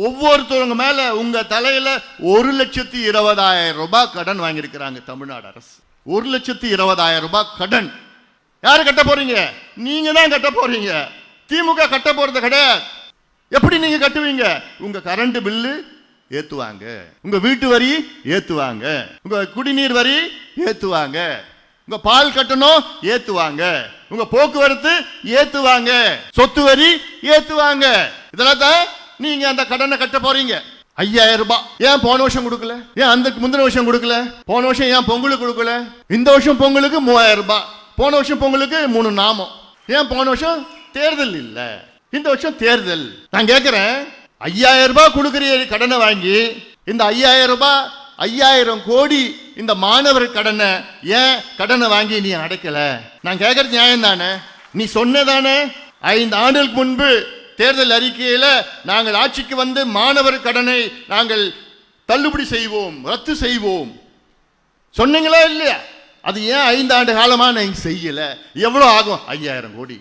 ஒவ்வொருத்தவங்க மேல உங்க தலையில 1,20,000 ரூபாய் கடன் வாங்கியிருக்கிறாங்க தமிழ்நாடு அரசு. 1,20,000 ரூபாய் கடன். யாரு கட்ட போறீங்க? நீங்க தான் கட்ட போறீங்க. திமுக கட்ட போறது கிடையாது. எப்படி நீங்க கட்டுவீங்க? உங்க கரண்ட் பில்லு ஏத்துவாங்க, உங்க வீட்டு வரி ஏத்துவாங்க, உங்க குடிநீர் வரி ஏத்துவாங்க, உங்க பால் கட்டணம் ஏத்துவாங்க, உங்க போக்குவரத்து ஏத்துவாங்க, சொத்து வரி ஏத்துவாங்க. இதெல்லாம் தான் நீங்க அந்த கடனை கட்ட போறீங்க. 5,000 ரூபாய். ஏன் போன வருஷம் கொடுக்கல? ஏன் அந்த முந்தின வருஷம் கொடுக்கல? போன வருஷம் ஏன் பொங்கலுக்கு கொடுக்கல? இந்த வருஷம் பொங்கலுக்கு 3,000 ரூபாய். போன வருஷம் பொங்கலுக்கு 3 நாமம். ஏன் போன வருஷம் தேர்தல் இல்ல, இந்த வருஷம் தேர்தல். நான் கேட்கிறேன், 5,000 ரூபாய் கொடுக்கிற கடனை வாங்கி இந்த 5,000 ரூபாய் 5,000 கோடி இந்த மாணவர் கடனை ஏன் கடனை வாங்கி நீ அடைக்கல? நான் கேட்கறது நியாயம் தானே? நீ சொன்னதானே 5 ஆண்டுகளுக்கு முன்பு தேர்தல் அறிக்கையில நாங்கள் ஆட்சிக்கு வந்து மாணவர் கடனை நாங்கள் தள்ளுபடி செய்வோம், ரத்து செய்வோம் சொன்னீங்களா இல்லையா? அது ஏன் 5 ஆண்டு காலமா நீங்க செய்யல? எவ்வளவு ஆகும்? 5,000 கோடி.